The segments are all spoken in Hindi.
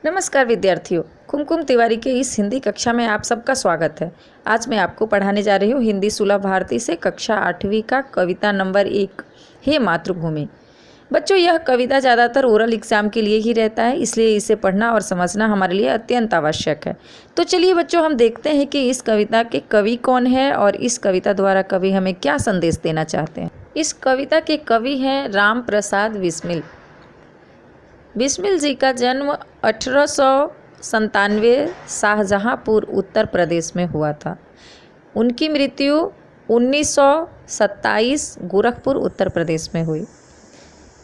नमस्कार विद्यार्थियों, कुमकुम तिवारी के इस हिंदी कक्षा में आप सबका स्वागत है। आज मैं आपको पढ़ाने जा रही हूँ हिंदी सुलभ भारती से कक्षा 8वीं का कविता नंबर 1 हे मातृभूमि। बच्चों, यह कविता ज़्यादातर ओरल एग्ज़ाम के लिए ही रहता है, इसलिए इसे पढ़ना और समझना हमारे लिए अत्यंत आवश्यक है। तो चलिए बच्चों, हम देखते हैं कि इस कविता के कवि कौन है और इस कविता द्वारा कवि हमें क्या संदेश देना चाहते हैं। इस कविता के कवि हैं राम प्रसाद बिस्मिल। बिस्मिल जी का जन्म 1897 शाहजहाँपुर उत्तर प्रदेश में हुआ था। उनकी मृत्यु 1927 गोरखपुर उत्तर प्रदेश में हुई।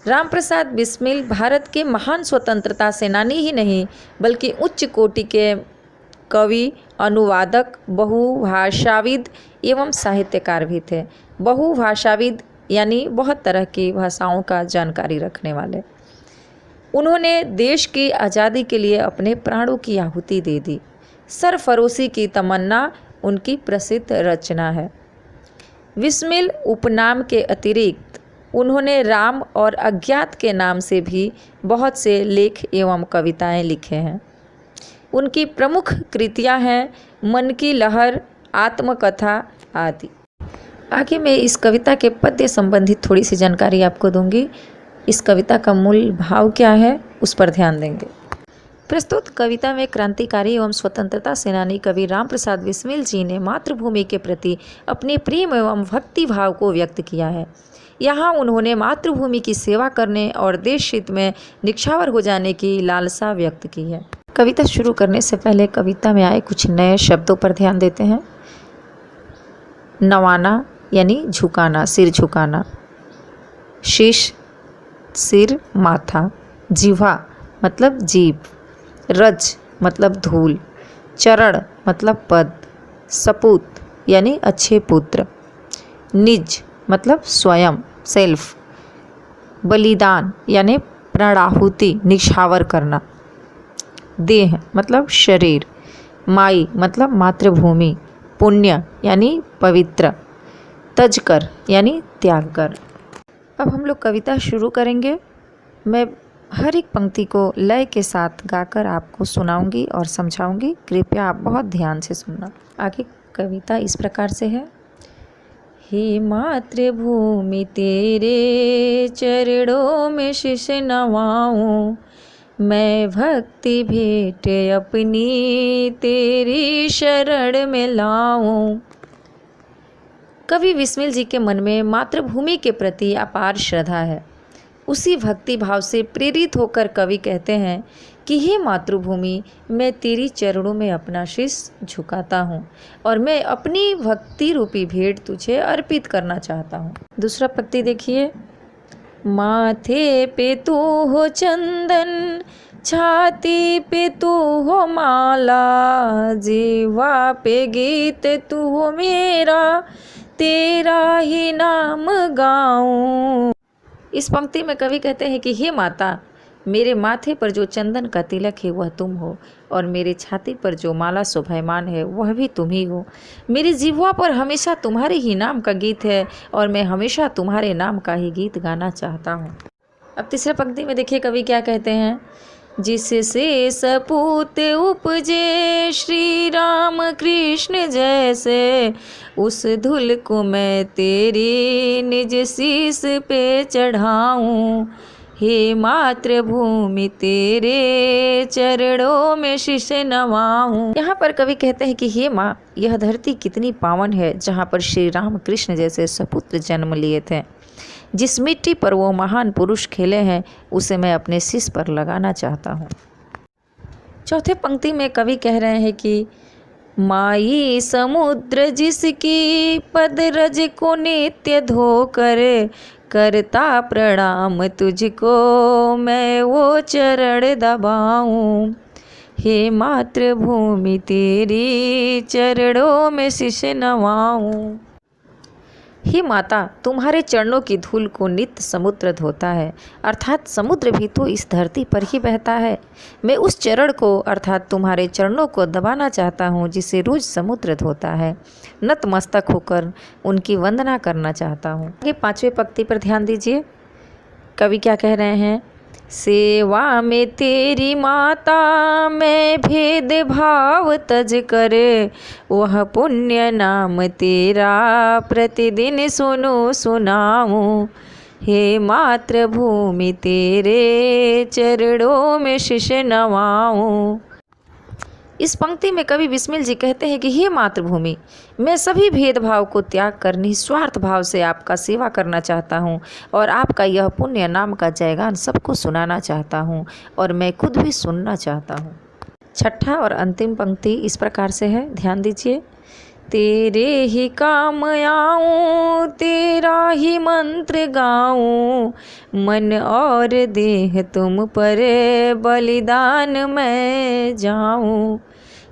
राम प्रसाद बिस्मिल भारत के महान स्वतंत्रता सेनानी ही नहीं बल्कि उच्च कोटि के कवि, अनुवादक, बहुभाषाविद एवं साहित्यकार भी थे। बहुभाषाविद यानी बहुत तरह की भाषाओं का जानकारी रखने वाले। उन्होंने देश की आज़ादी के लिए अपने प्राणों की आहुति दे दी। सरफरोशी की तमन्ना उनकी प्रसिद्ध रचना है। बिस्मिल उपनाम के अतिरिक्त उन्होंने राम और अज्ञात के नाम से भी बहुत से लेख एवं कविताएं लिखे हैं। उनकी प्रमुख कृतियां हैं मन की लहर, आत्मकथा आदि। आगे मैं इस कविता के पद्य संबंधित थोड़ी सी जानकारी आपको दूंगी। इस कविता का मूल भाव क्या है उस पर ध्यान देंगे। प्रस्तुत कविता में क्रांतिकारी एवं स्वतंत्रता सेनानी कवि राम प्रसाद बिस्मिल जी ने मातृभूमि के प्रति अपने प्रेम एवं भक्ति भाव को व्यक्त किया है। यहाँ उन्होंने मातृभूमि की सेवा करने और देश हित में निछावर हो जाने की लालसा व्यक्त की है। कविता शुरू करने से पहले कविता में आए कुछ नए शब्दों पर ध्यान देते हैं। नवाना यानी झुकाना, सिर झुकाना। शीश सिर, माथा। जिह्वा मतलब जीभ। रज मतलब धूल। चरण मतलब पद। सपूत यानी अच्छे पुत्र। निज मतलब स्वयं, सेल्फ। बलिदान यानी प्राणाहुति, निछावर करना। देह मतलब शरीर। माई मतलब मातृभूमि। पुण्य यानी पवित्र। तजकर यानी त्याग कर। अब हम लोग कविता शुरू करेंगे। मैं हर एक पंक्ति को लय के साथ गाकर आपको सुनाऊंगी और समझाऊंगी। कृपया आप बहुत ध्यान से सुनना। आगे कविता इस प्रकार से है। हे मातृभूमि तेरे चरणों में शीश नवाऊं, मैं भक्ति भेंट अपनी तेरी शरण में लाऊं। कवि बिस्मिल जी के मन में मातृभूमि के प्रति अपार श्रद्धा है। उसी भक्ति भाव से प्रेरित होकर कवि कहते हैं कि हे मातृभूमि, मैं तेरी चरणों में अपना शीश झुकाता हूँ और मैं अपनी भक्ति रूपी भेंट तुझे अर्पित करना चाहता हूँ। दूसरा पंक्ति देखिए। माथे पे तू हो चंदन, छाती पे तू हो माला, जीवा पे गीत तू हो मेरा, तेरा ही नाम गाऊं। इस पंक्ति में कवि कहते हैं कि हे माता, मेरे माथे पर जो चंदन का तिलक है वह तुम हो और मेरे छाती पर जो माला शोभायमान है वह भी तुम ही हो। मेरी जिह्वा पर हमेशा तुम्हारे ही नाम का गीत है और मैं हमेशा तुम्हारे नाम का ही गीत गाना चाहता हूँ। अब तीसरे पंक्ति में देखिए कवि क्या कहते हैं। जिससे सपूत उपजे श्री राम कृष्ण जैसे, उस धूल को मैं तेरी निज शीश पे चढ़ाऊं। हे मातृभूमि तेरे चरणों में शीश नवाऊं। यहाँ पर कवि कहते हैं कि हे माँ, यह धरती कितनी पावन है जहाँ पर श्री राम कृष्ण जैसे सपुत्र जन्म लिए थे। जिस मिट्टी पर वो महान पुरुष खेले हैं उसे मैं अपने शीश पर लगाना चाहता हूँ। चौथे पंक्ति में कवि कह रहे हैं कि माई समुद्र जिसकी पद रज को नित्य धोकर, करता प्रणाम तुझको मैं वो चरण दबाऊं। हे मातृभूमि तेरी चरणों में शीश नवाऊं। हे माता, तुम्हारे चरणों की धूल को नित्य समुद्र धोता है, अर्थात समुद्र भी तो इस धरती पर ही बहता है। मैं उस चरण को अर्थात तुम्हारे चरणों को दबाना चाहता हूँ जिसे रोज समुद्र धोता है। नतमस्तक होकर उनकी वंदना करना चाहता हूँ। आगे पांचवें पंक्ति पर ध्यान दीजिए। कवि क्या कह रहे हैं। सेवा में तेरी माता मैं भेदभाव तज कर, वह पुण्य नाम तेरा प्रतिदिन सुनो सुनाऊं। हे मातृभूमि तेरे चरणों में शीश नवाऊं। इस पंक्ति में कवि बिस्मिल जी कहते हैं कि हे मातृभूमि, मैं सभी भेदभाव को त्याग कर निस्वार्थ भाव से आपका सेवा करना चाहता हूँ और आपका यह पुण्य नाम का जयगान सबको सुनाना चाहता हूँ और मैं खुद भी सुनना चाहता हूँ। छठा और अंतिम पंक्ति इस प्रकार से है, ध्यान दीजिए। तेरे ही काम आऊं, तेरा ही मंत्र गाऊं, मन और देह तुम पर बलिदान मैं जाऊं।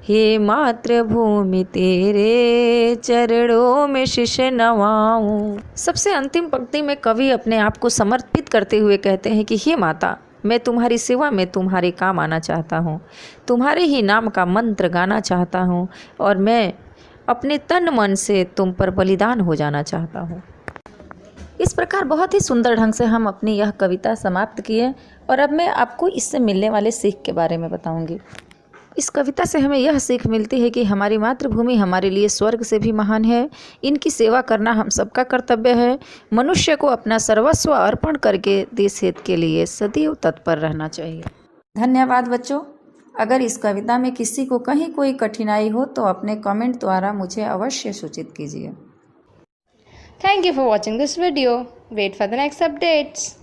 हे मातृभूमि तेरे चरणों में शीश नवाऊं। सबसे अंतिम पंक्ति में कवि अपने आप को समर्पित करते हुए कहते हैं कि हे माता, मैं तुम्हारी सेवा में तुम्हारे काम आना चाहता हूँ, तुम्हारे ही नाम का मंत्र गाना चाहता हूँ और मैं अपने तन मन से तुम पर बलिदान हो जाना चाहता हूँ। इस प्रकार बहुत ही सुंदर ढंग से हम अपनी यह कविता समाप्त किए और अब मैं आपको इससे मिलने वाले सीख के बारे में बताऊंगी। इस कविता से हमें यह सीख मिलती है कि हमारी मातृभूमि हमारे लिए स्वर्ग से भी महान है। इनकी सेवा करना हम सबका कर्तव्य है। मनुष्य को अपना सर्वस्व अर्पण करके देश हित के लिए सदैव तत्पर रहना चाहिए। धन्यवाद बच्चों। अगर इस कविता में किसी को कहीं कोई कठिनाई हो तो अपने कमेंट द्वारा मुझे अवश्य सूचित कीजिए। Thank you for watching this video. Wait for the next updates.